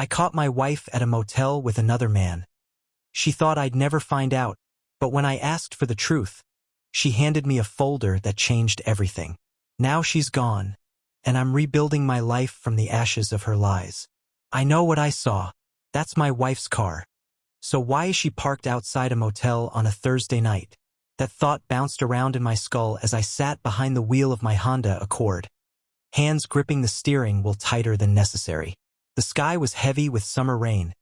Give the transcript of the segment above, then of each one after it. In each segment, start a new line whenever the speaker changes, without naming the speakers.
I caught my wife at a motel with another man. She thought I'd never find out, but when I asked for the truth, she handed me a folder that changed everything. Now she's gone, and I'm rebuilding my life from the ashes of her lies. I know what I saw. That's my wife's car. So why is she parked outside a motel on a Thursday night? That thought bounced around in my skull as I sat behind the wheel of my Honda Accord, hands gripping the steering wheel tighter than necessary. The sky was heavy with summer rain,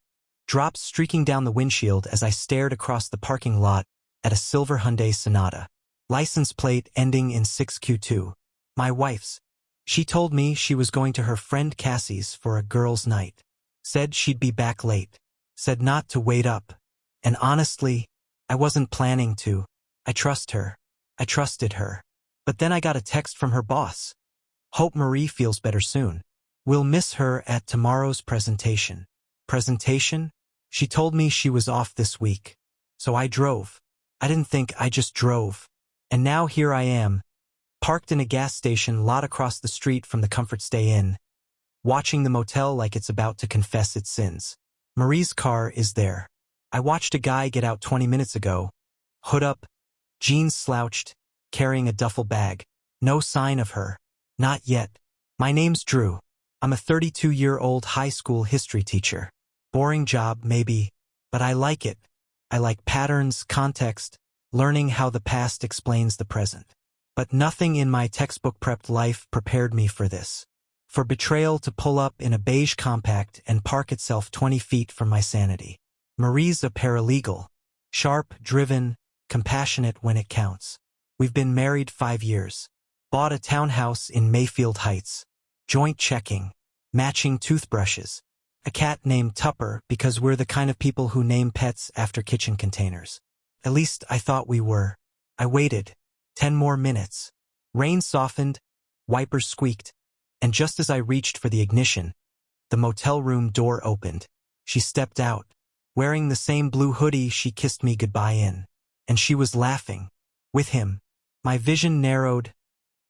drops streaking down the windshield as I stared across the parking lot at a silver Hyundai Sonata. License plate ending in 6Q2. My wife's. She told me she was going to her friend Cassie's for a girls' night. Said she'd be back late. Said not to wait up. And honestly, I wasn't planning to. I trust her. I trusted her. But then I got a text from her boss. Hope Marie feels better soon. We'll miss her at tomorrow's presentation. Presentation? She told me she was off this week. So I drove. I didn't think, I just drove. And now here I am, parked in a gas station lot across the street from the Comfort Stay Inn, watching the motel like it's about to confess its sins. Marie's car is there. I watched a guy get out 20 minutes ago, hood up, jeans slouched, carrying a duffel bag. No sign of her. Not yet. My name's Drew. I'm a 32-year-old high school history teacher. Boring job, maybe, but I like it. I like patterns, context, learning how the past explains the present. But nothing in my textbook-prepped life prepared me for this. For betrayal to pull up in a beige compact and park itself 20 feet from my sanity. Marie's a paralegal. Sharp, driven, compassionate when it counts. We've been married 5 years. Bought a townhouse in Mayfield Heights. Joint checking. Matching toothbrushes. A cat named Tupper because we're the kind of people who name pets after kitchen containers. At least I thought we were. I waited. 10 more minutes. Rain softened, wipers squeaked, and just as I reached for the ignition, the motel room door opened. She stepped out, wearing the same blue hoodie she kissed me goodbye in. And she was laughing. With him. My vision narrowed,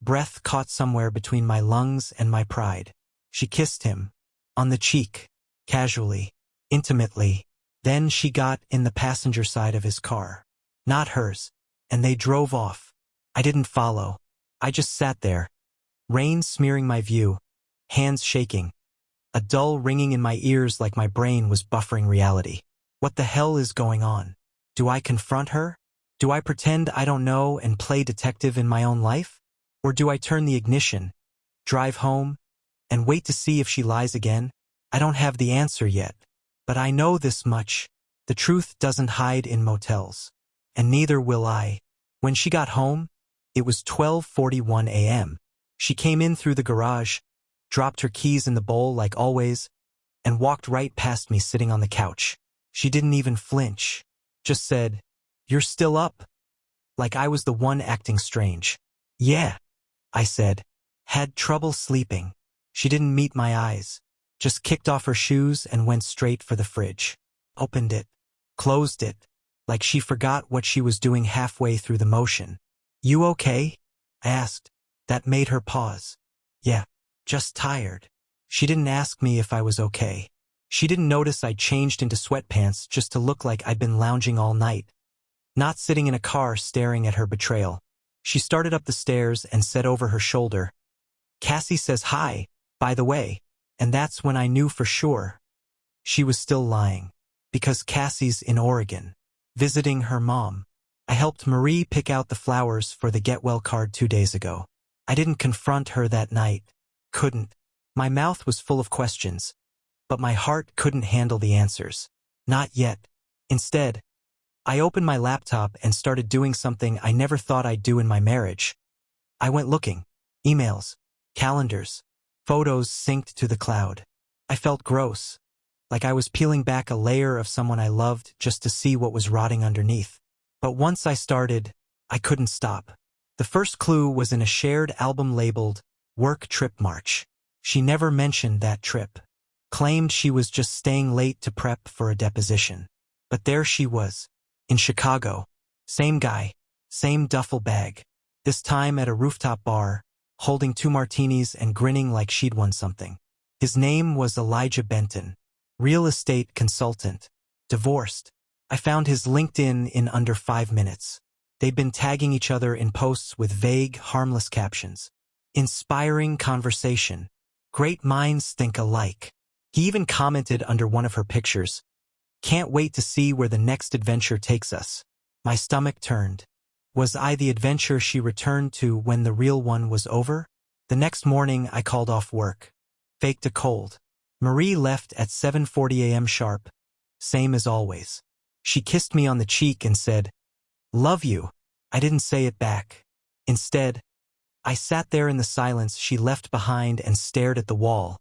breath caught somewhere between my lungs and my pride. She kissed him. On the cheek. Casually. Intimately. Then she got in the passenger side of his car. Not hers. And they drove off. I didn't follow. I just sat there. Rain smearing my view. Hands shaking. A dull ringing in my ears like my brain was buffering reality. What the hell is going on? Do I confront her? Do I pretend I don't know and play detective in my own life? Or do I turn the ignition, drive home, and wait to see if she lies again? I don't have the answer yet. But I know this much. The truth doesn't hide in motels. And neither will I. When she got home, it was 12:41 a.m. She came in through the garage, dropped her keys in the bowl like always, and walked right past me sitting on the couch. She didn't even flinch. Just said, "You're still up?" Like I was the one acting strange. "Yeah," I said. Had trouble sleeping. She didn't meet my eyes. Just kicked off her shoes and went straight for the fridge. Opened it. Closed it. Like she forgot what she was doing halfway through the motion. "You okay?" I asked. That made her pause. "Yeah, just tired." She didn't ask me if I was okay. She didn't notice I changed into sweatpants just to look like I'd been lounging all night. Not sitting in a car staring at her betrayal. She started up the stairs and said over her shoulder, "Cassie says hi, by the way." And that's when I knew for sure. She was still lying. Because Cassie's in Oregon, visiting her mom. I helped Marie pick out the flowers for the Get Well card 2 days ago. I didn't confront her that night. Couldn't. My mouth was full of questions. But my heart couldn't handle the answers. Not yet. Instead, I opened my laptop and started doing something I never thought I'd do in my marriage. I went looking. Emails. Calendars. Photos synced to the cloud. I felt gross. Like I was peeling back a layer of someone I loved just to see what was rotting underneath. But once I started, I couldn't stop. The first clue was in a shared album labeled Work Trip March. She never mentioned that trip. Claimed she was just staying late to prep for a deposition. But there she was. In Chicago. Same guy. Same duffel bag. This time at a rooftop bar, holding 2 martinis and grinning like she'd won something. His name was Elijah Benton. real estate consultant, divorced. I found his LinkedIn in under 5 minutes. They'd been tagging each other in posts with vague, harmless captions. Inspiring conversation. Great minds think alike. He even commented under one of her pictures. Can't wait to see where the next adventure takes us. My stomach turned. Was I the adventure she returned to when the real one was over? The next morning I called off work. Faked a cold. Marie left at 7:40 a.m. sharp. Same as always. She kissed me on the cheek and said, "Love you." I didn't say it back. Instead, I sat there in the silence she left behind and stared at the wall,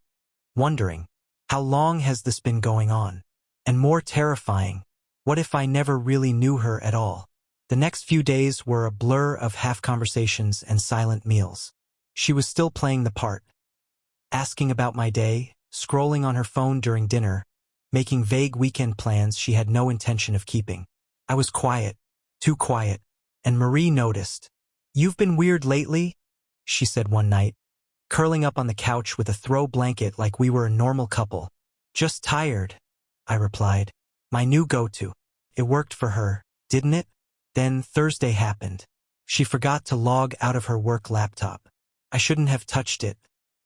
wondering, how long has this been going on? And more terrifying, what if I never really knew her at all? The next few days were a blur of half conversations and silent meals. She was still playing the part, asking about my day, scrolling on her phone during dinner, making vague weekend plans she had no intention of keeping. I was quiet, too quiet, and Marie noticed. "You've been weird lately," she said one night, curling up on the couch with a throw blanket like we were a normal couple. "Just tired," I replied. My new go-to. It worked for her, didn't it? Then Thursday happened. She forgot to log out of her work laptop. I shouldn't have touched it.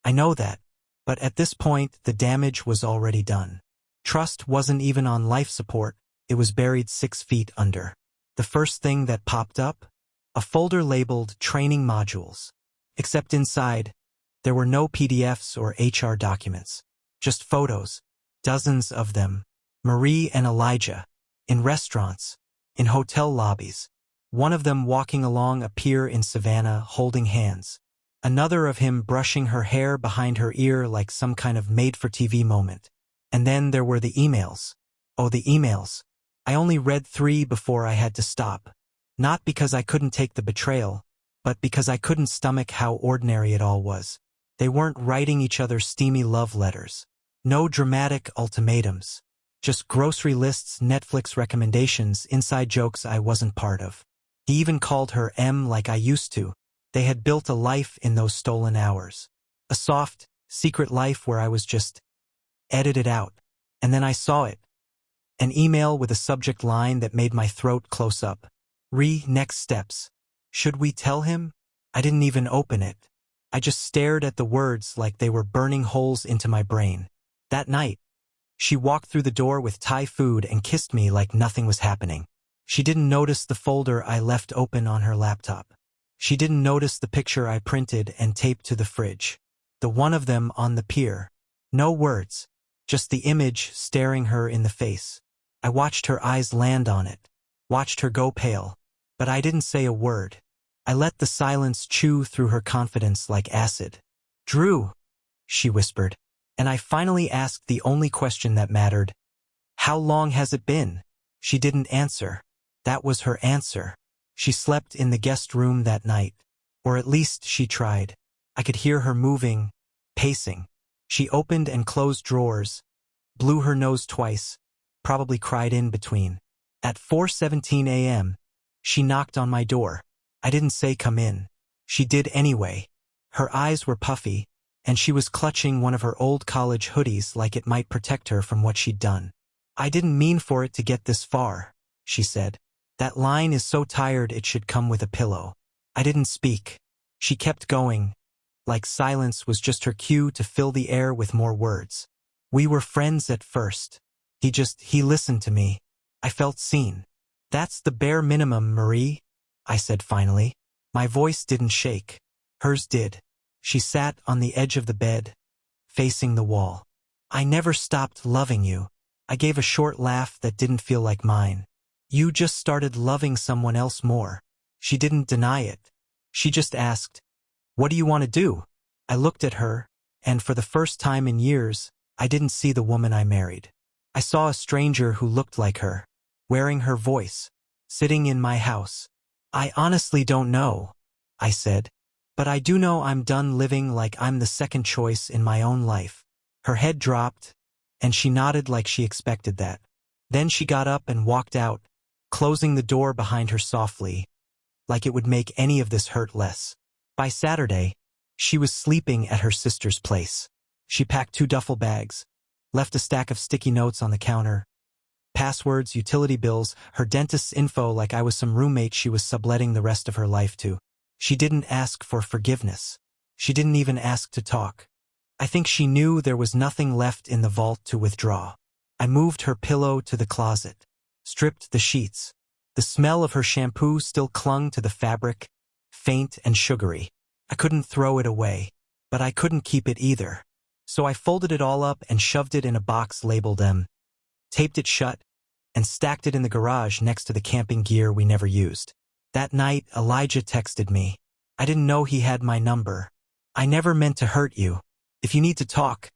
I know that. But at this point, the damage was already done. Trust wasn't even on life support. It was buried 6 feet under. The first thing that popped up? A folder labeled training modules. Except inside, there were no PDFs or HR documents. Just photos. Dozens of them. Marie and Elijah. In restaurants. In hotel lobbies. One of them walking along a pier in Savannah holding hands. Another of him brushing her hair behind her ear like some kind of made-for-TV moment. And then there were the emails. Oh, the emails. I only read 3 before I had to stop. Not because I couldn't take the betrayal, but because I couldn't stomach how ordinary it all was. They weren't writing each other steamy love letters. No dramatic ultimatums. Just grocery lists, Netflix recommendations, inside jokes I wasn't part of. He even called her M like I used to. They had built a life in those stolen hours. A soft, secret life where I was just edited out. And then I saw it. An email with a subject line that made my throat close up. Next steps. Should we tell him? I didn't even open it. I just stared at the words like they were burning holes into my brain. That night, she walked through the door with Thai food and kissed me like nothing was happening. She didn't notice the folder I left open on her laptop. She didn't notice the picture I printed and taped to the fridge. The one of them on the pier. No words. Just the image staring her in the face. I watched her eyes land on it. Watched her go pale. But I didn't say a word. I let the silence chew through her confidence like acid. "Drew," she whispered. And I finally asked the only question that mattered. "How long has it been?" She didn't answer. That was her answer. She slept in the guest room that night. Or at least she tried. I could hear her moving, pacing. She opened and closed drawers, blew her nose twice, probably cried in between. At 4:17 a.m., she knocked on my door. I didn't say come in. She did anyway. Her eyes were puffy, and she was clutching one of her old college hoodies like it might protect her from what she'd done. "I didn't mean for it to get this far," she said. "That line is so tired it should come with a pillow." I didn't speak. She kept going, like silence was just her cue to fill the air with more words. "We were friends at first. He listened to me. I felt seen." "That's the bare minimum, Marie," I said finally. My voice didn't shake. Hers did. She sat on the edge of the bed, facing the wall. "I never stopped loving you." I gave a short laugh that didn't feel like mine. "You just started loving someone else more." She didn't deny it. She just asked, "What do you want to do?" I looked at her, and for the first time in years, I didn't see the woman I married. I saw a stranger who looked like her, wearing her voice, sitting in my house. "I honestly don't know," I said. "But I do know I'm done living like I'm the second choice in my own life." Her head dropped, and she nodded like she expected that. Then she got up and walked out, closing the door behind her softly, like it would make any of this hurt less. By Saturday, she was sleeping at her sister's place. She packed 2 duffel bags, left a stack of sticky notes on the counter. Passwords, utility bills, her dentist's info like I was some roommate she was subletting the rest of her life to. She didn't ask for forgiveness. She didn't even ask to talk. I think she knew there was nothing left in the vault to withdraw. I moved her pillow to the closet, stripped the sheets. The smell of her shampoo still clung to the fabric, faint and sugary. I couldn't throw it away, but I couldn't keep it either. So I folded it all up and shoved it in a box labeled M, taped it shut, and stacked it in the garage next to the camping gear we never used. That night, Elijah texted me. I didn't know he had my number. I never meant to hurt you. If you need to talk,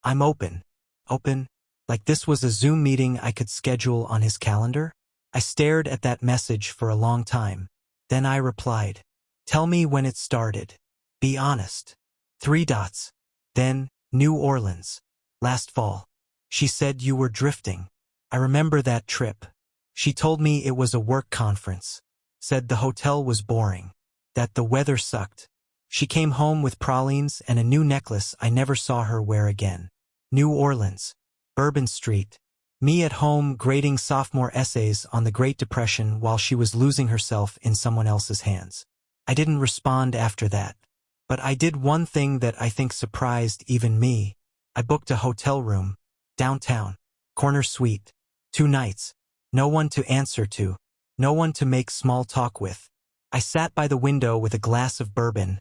I'm open. Open? Like this was a Zoom meeting I could schedule on his calendar? I stared at that message for a long time. Then I replied, "Tell me when it started. Be honest." 3 dots. Then, New Orleans. Last fall. She said you were drifting. I remember that trip. She told me it was a work conference. Said the hotel was boring. That the weather sucked. She came home with pralines and a new necklace I never saw her wear again. New Orleans. Bourbon Street. Me at home grading sophomore essays on the Great Depression while she was losing herself in someone else's hands. I didn't respond after that. But I did one thing that I think surprised even me. I booked a hotel room. Downtown. Corner suite. 2 nights. No one to answer to. No one to make small talk with. I sat by the window with a glass of bourbon,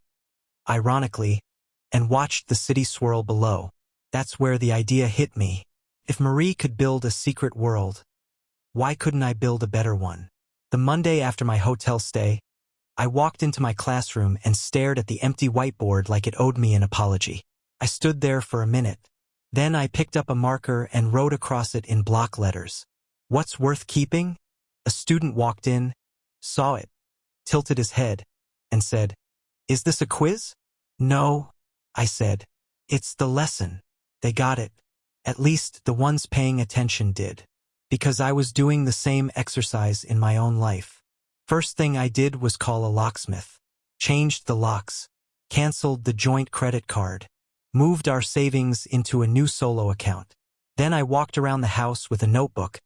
ironically, and watched the city swirl below. That's where the idea hit me. If Marie could build a secret world, why couldn't I build a better one? The Monday after my hotel stay, I walked into my classroom and stared at the empty whiteboard like it owed me an apology. I stood there for a minute. Then I picked up a marker and wrote across it in block letters. What's worth keeping? A student walked in, saw it, tilted his head, and said, "Is this a quiz?" "No," I said. "It's the lesson." They got it. At least the ones paying attention did. Because I was doing the same exercise in my own life. First thing I did was call a locksmith. Changed the locks. Canceled the joint credit card. Moved our savings into a new solo account. Then I walked around the house with a notebook,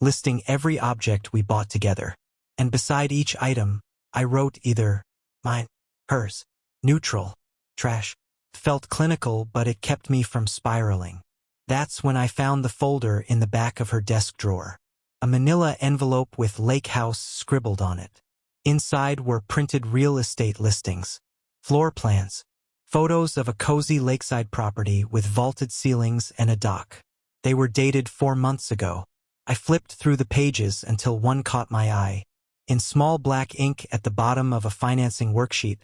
listing every object we bought together. And beside each item, I wrote either mine, hers, neutral, trash. It felt clinical, but it kept me from spiraling. That's when I found the folder in the back of her desk drawer. A manila envelope with Lake House scribbled on it. Inside were printed real estate listings, floor plans, photos of a cozy lakeside property with vaulted ceilings and a dock. They were dated 4 months ago. I flipped through the pages until one caught my eye. In small black ink at the bottom of a financing worksheet,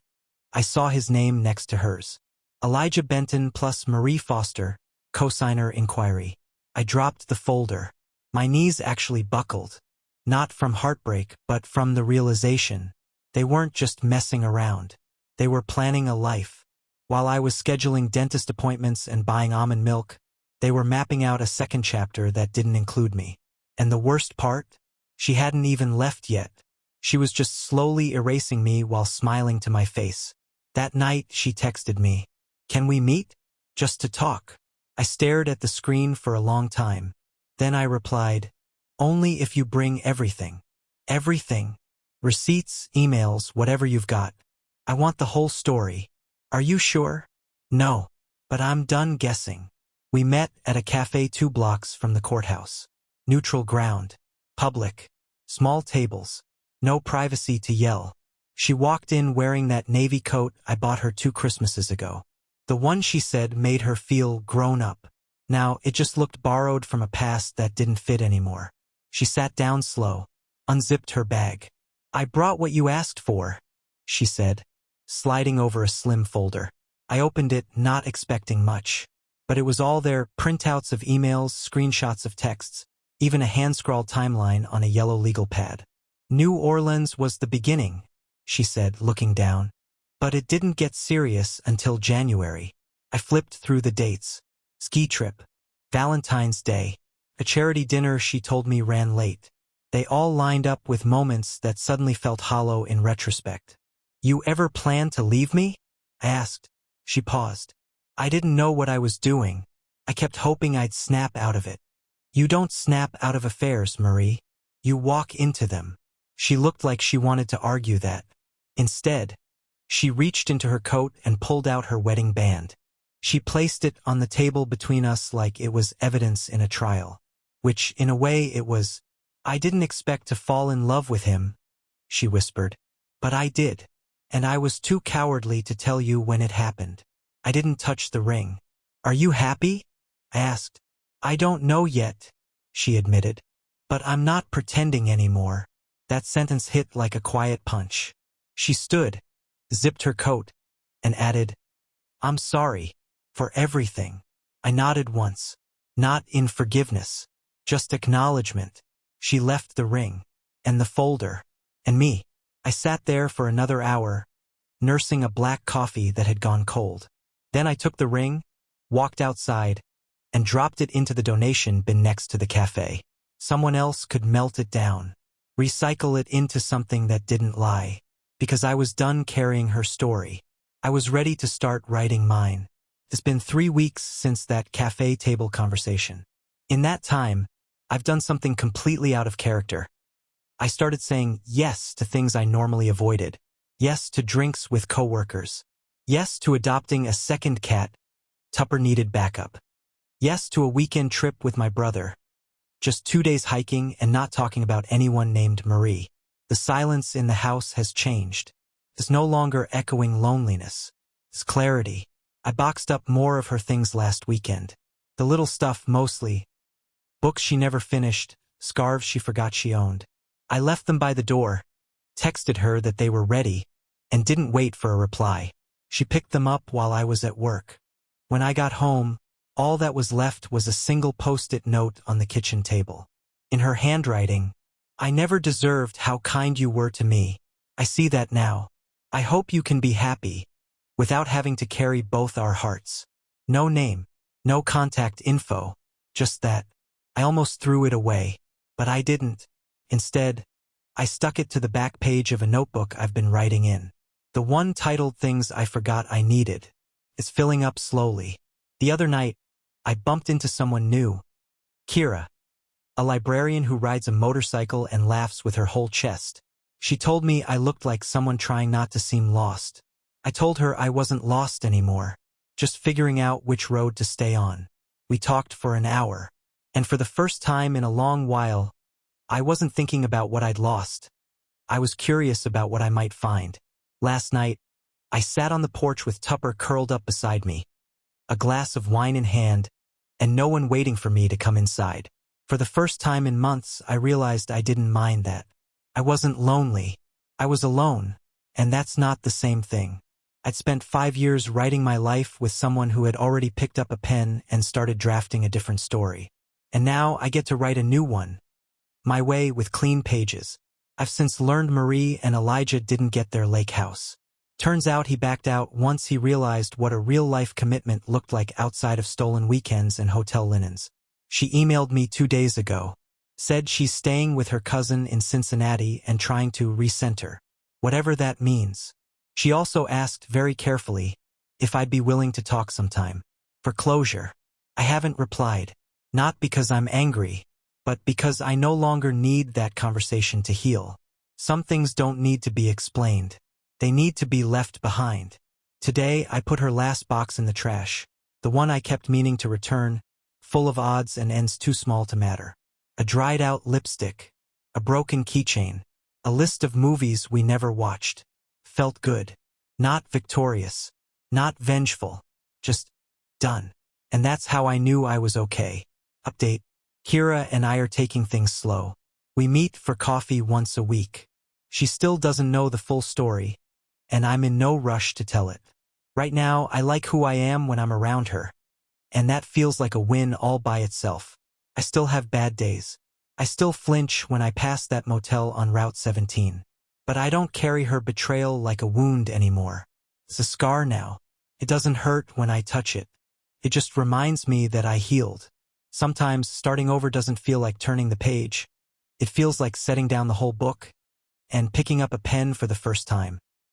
I saw his name next to hers. Elijah Benton plus Marie Foster, cosigner inquiry. I dropped the folder. My knees actually buckled. Not from heartbreak, but from the realization. They weren't just messing around. They were planning a life. While I was scheduling dentist appointments and buying almond milk, they were mapping out a second chapter that didn't include me. And the worst part? She hadn't even left yet. She was just slowly erasing me while smiling to my face. That night, she texted me, "Can we meet? Just to talk." I stared at the screen for a long time. Then I replied, "Only if you bring everything. Everything. Receipts, emails, whatever you've got. I want the whole story. Are you sure?" "No, but I'm done guessing." We met at a cafe 2 blocks from the courthouse. Neutral ground. Public. Small tables. No privacy to yell. She walked in wearing that navy coat I bought her 2 Christmases ago. The one she said made her feel grown up. Now, it just looked borrowed from a past that didn't fit anymore. She sat down slow, unzipped her bag. "I brought what you asked for," she said, sliding over a slim folder. I opened it, not expecting much. But it was all there, printouts of emails, screenshots of texts, even a hand-scrawled timeline on a yellow legal pad. "New Orleans was the beginning," she said, looking down. "But it didn't get serious until January." I flipped through the dates. Ski trip. Valentine's Day. A charity dinner she told me ran late. They all lined up with moments that suddenly felt hollow in retrospect. "You ever plan to leave me?" I asked. She paused. I didn't know what I was doing. I kept hoping I'd snap out of it. You don't snap out of affairs, Marie. You walk into them. She looked like she wanted to argue that. Instead, she reached into her coat and pulled out her wedding band. She placed it on the table between us like it was evidence in a trial. Which, in a way, it was. I didn't expect to fall in love with him, she whispered. But I did. And I was too cowardly to tell you when it happened. I didn't touch the ring. Are you happy? I asked. I don't know yet, she admitted. But I'm not pretending anymore. That sentence hit like a quiet punch. She stood, zipped her coat, and added, I'm sorry. For everything. I nodded once. Not in forgiveness. Just acknowledgement. She left the ring. And the folder. And me. I sat there for another hour, nursing a black coffee that had gone cold. Then I took the ring, walked outside, and dropped it into the donation bin next to the cafe. Someone else could melt it down, recycle it into something that didn't lie. Because I was done carrying her story. I was ready to start writing mine. It's been 3 weeks since that cafe table conversation. In that time, I've done something completely out of character. I started saying yes to things I normally avoided. Yes to drinks with coworkers. Yes to adopting a second cat. Tupper needed backup. Yes to a weekend trip with my brother. Just 2 days hiking and not talking about anyone named Marie. The silence in the house has changed. It's no longer echoing loneliness. It's clarity. I boxed up more of her things last weekend. The little stuff mostly. Books she never finished, scarves she forgot she owned. I left them by the door, texted her that they were ready, and didn't wait for a reply. She picked them up while I was at work. When I got home, all that was left was a single post-it note on the kitchen table. In her handwriting, I never deserved how kind you were to me. I see that now. I hope you can be happy, without having to carry both our hearts. No name, no contact info, just that. I almost threw it away, but I didn't. Instead, I stuck it to the back page of a notebook I've been writing in. The one titled Things I Forgot I Needed. It's filling up slowly. The other night, I bumped into someone new. Kira, a librarian who rides a motorcycle and laughs with her whole chest. She told me I looked like someone trying not to seem lost. I told her I wasn't lost anymore, just figuring out which road to stay on. We talked for an hour, and for the first time in a long while, I wasn't thinking about what I'd lost. I was curious about what I might find. Last night, I sat on the porch with Tupper curled up beside me, a glass of wine in hand, and no one waiting for me to come inside. For the first time in months, I realized I didn't mind that. I wasn't lonely. I was alone, and that's not the same thing. I'd spent 5 years writing my life with someone who had already picked up a pen and started drafting a different story. And now I get to write a new one. My way with clean pages. I've since learned Marie and Elijah didn't get their lake house. Turns out he backed out once he realized what a real-life commitment looked like outside of stolen weekends and hotel linens. She emailed me 2 days ago. Said she's staying with her cousin in Cincinnati and trying to recenter. Whatever that means. She also asked very carefully if I'd be willing to talk sometime. For closure. I haven't replied. Not because I'm angry, but because I no longer need that conversation to heal. Some things don't need to be explained. They need to be left behind. Today, I put her last box in the trash. The one I kept meaning to return, full of odds and ends too small to matter. A dried-out lipstick. A broken keychain. A list of movies we never watched. Felt good. Not victorious. Not vengeful. Just done. And that's how I knew I was okay. Update. Kira and I are taking things slow. We meet for coffee once a week. She still doesn't know the full story, and I'm in no rush to tell it. Right now, I like who I am when I'm around her, and that feels like a win all by itself. I still have bad days. I still flinch when I pass that motel on Route 17. But I don't carry her betrayal like a wound anymore. It's a scar now. It doesn't hurt when I touch it. It just reminds me that I healed. Sometimes starting over doesn't feel like turning the page. It feels like setting down the whole book and picking up a pen for the first time.